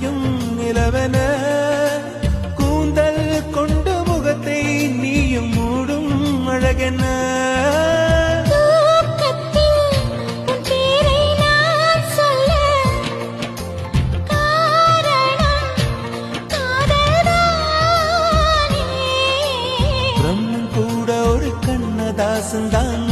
அணையும் நிலவன கூந்தல் கொண்டு முகத்தை நீயும் மூடும் அழகென பிரம்மன் கூட ஒரு கண்ணதாசன் தான்